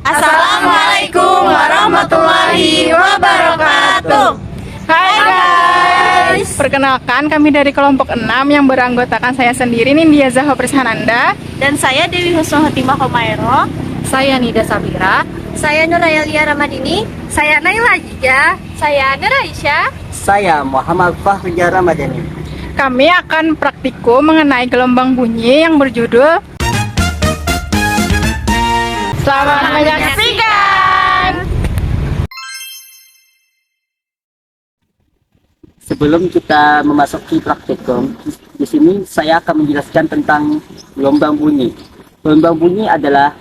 Assalamualaikum warahmatullahi wabarakatuh. Hai guys. Perkenalkan, kami dari kelompok 6 yang beranggotakan saya sendiri, Nindya Zahra Prishananda. Dan saya Dewi Husnu Hatimah Komaero. Saya Nida Sabira. Saya Nurayalia Ramadini. Saya Naila Jija. Saya Nur Aisyah. Saya Muhammad Fahriya Ramadhani. Kami akan praktikum mengenai gelombang bunyi yang berjudul Selamat menyaksikan. Sebelum kita memasuki praktikum, di sini saya akan menjelaskan tentang gelombang bunyi. Gelombang bunyi adalah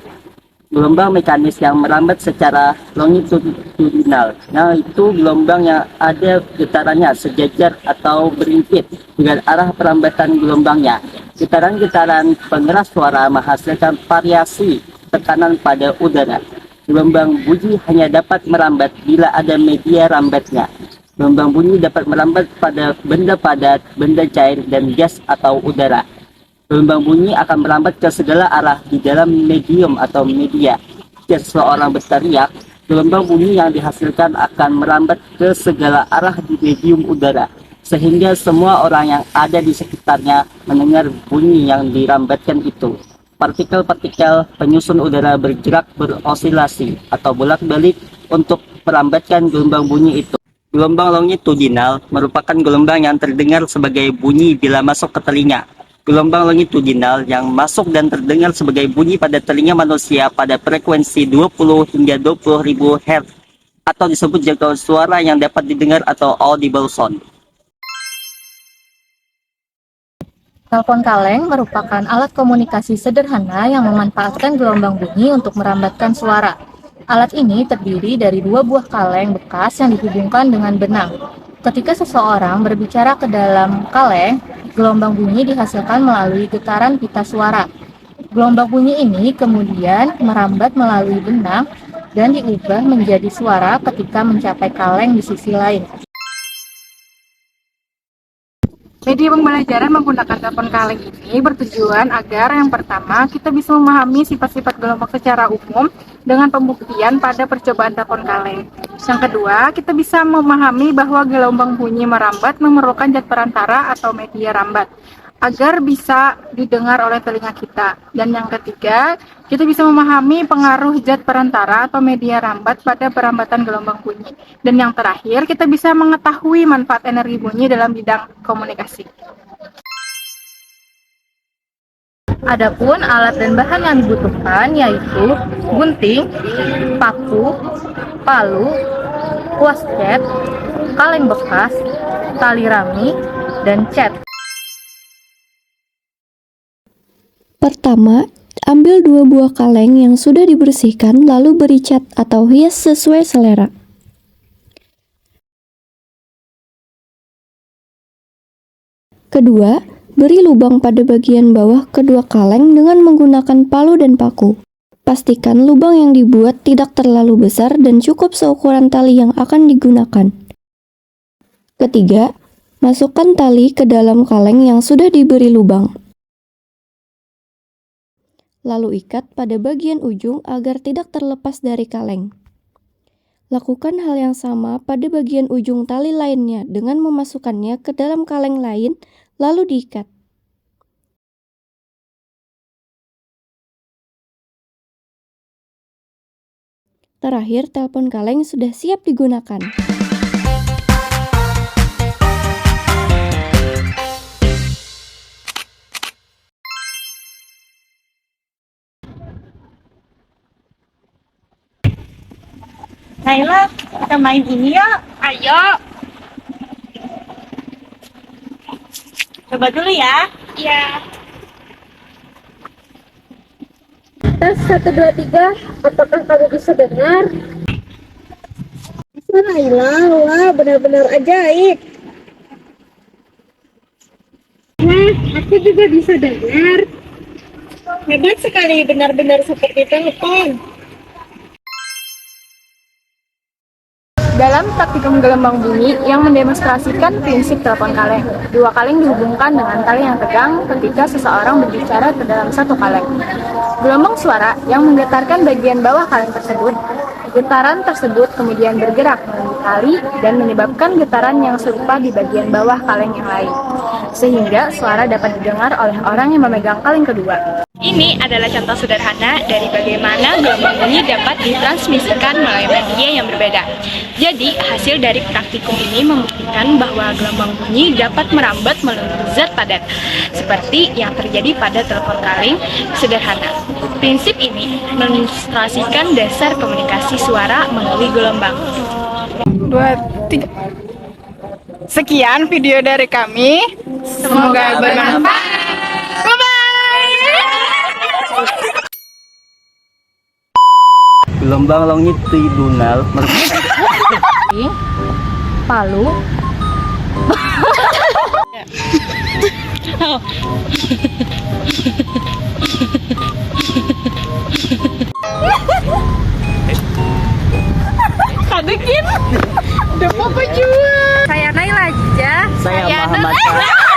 gelombang mekanis yang merambat secara longitudinal, yaitu gelombang yang ada getarannya sejajar atau berimpit dengan arah perambatan gelombangnya. Getaran-getaran pengeras suara menghasilkan variasi tekanan pada udara. Gelombang bunyi hanya dapat merambat bila ada media rambatnya. Gelombang bunyi dapat merambat pada benda padat, benda cair, dan gas atau udara. Gelombang bunyi akan merambat ke segala arah di dalam medium atau media. Jika seseorang berteriak, gelombang bunyi yang dihasilkan akan merambat ke segala arah di medium udara, sehingga semua orang yang ada di sekitarnya mendengar bunyi yang dirambatkan itu. Partikel-partikel penyusun udara bergerak berosilasi atau bolak-balik untuk merambatkan gelombang bunyi itu. Gelombang longitudinal merupakan gelombang yang terdengar sebagai bunyi bila masuk ke telinga. Gelombang longitudinal yang masuk dan terdengar sebagai bunyi pada telinga manusia pada frekuensi 20 hingga 20.000 Hz atau disebut jangkauan suara yang dapat didengar atau audible sound. Telepon kaleng merupakan alat komunikasi sederhana yang memanfaatkan gelombang bunyi untuk merambatkan suara. Alat ini terdiri dari dua buah kaleng bekas yang dihubungkan dengan benang. Ketika seseorang berbicara ke dalam kaleng, gelombang bunyi dihasilkan melalui getaran pita suara. Gelombang bunyi ini kemudian merambat melalui benang dan diubah menjadi suara ketika mencapai kaleng di sisi lain. Media pembelajaran menggunakan telepon kaleng ini bertujuan agar yang pertama kita bisa memahami sifat-sifat gelombang secara umum dengan pembuktian pada percobaan telepon kaleng. Yang kedua, kita bisa memahami bahwa gelombang bunyi merambat memerlukan zat perantara atau media rambat agar bisa didengar oleh telinga kita. Dan yang ketiga, kita bisa memahami pengaruh zat perantara atau media rambat pada perambatan gelombang bunyi. Dan yang terakhir, kita bisa mengetahui manfaat energi bunyi dalam bidang komunikasi. Adapun alat dan bahan yang dibutuhkan yaitu gunting, paku, palu, kuas cat, kaleng bekas, tali rami, dan cat. Pertama, ambil dua buah kaleng yang sudah dibersihkan lalu beri cat atau hias sesuai selera. Kedua, beri lubang pada bagian bawah kedua kaleng dengan menggunakan palu dan paku. Pastikan lubang yang dibuat tidak terlalu besar dan cukup seukuran tali yang akan digunakan. Ketiga, masukkan tali ke dalam kaleng yang sudah diberi lubang. Lalu ikat pada bagian ujung agar tidak terlepas dari kaleng. Lakukan hal yang sama pada bagian ujung tali lainnya dengan memasukkannya ke dalam kaleng lain, lalu diikat. Terakhir, telepon kaleng sudah siap digunakan. Naila, kita main ini ya. Ayo. Coba dulu ya. Iya. Tes 1, 2, 3, apakah kamu bisa dengar? Bisa Naila, wah benar-benar ajaib. Wah, aku juga bisa dengar. Hebat sekali, benar-benar seperti telepon. Dalam praktikum gelombang bunyi yang mendemonstrasikan prinsip telepon kaleng, dua kaleng dihubungkan dengan tali yang tegang ketika seseorang berbicara ke dalam satu kaleng. Gelombang suara yang menggetarkan bagian bawah kaleng tersebut, getaran tersebut kemudian bergerak melalui tali dan menyebabkan getaran yang serupa di bagian bawah kaleng yang lain, sehingga suara dapat didengar oleh orang yang memegang kaleng kedua. Ini adalah contoh sederhana dari bagaimana gelombang bunyi dapat ditransmisikan melalui media yang berbeda. Jadi, hasil dari praktikum ini membuktikan bahwa gelombang bunyi dapat merambat melalui zat padat, seperti yang terjadi pada telepon kaleng sederhana. Prinsip ini mengilustrasikan dasar komunikasi suara melalui gelombang. 2, 3. Sekian video dari kami. Semoga bermanfaat. Gelombang longitudinal merupakan Palu, Adekin. Udah apa juga? Saya Naila Jija. saya Muhammad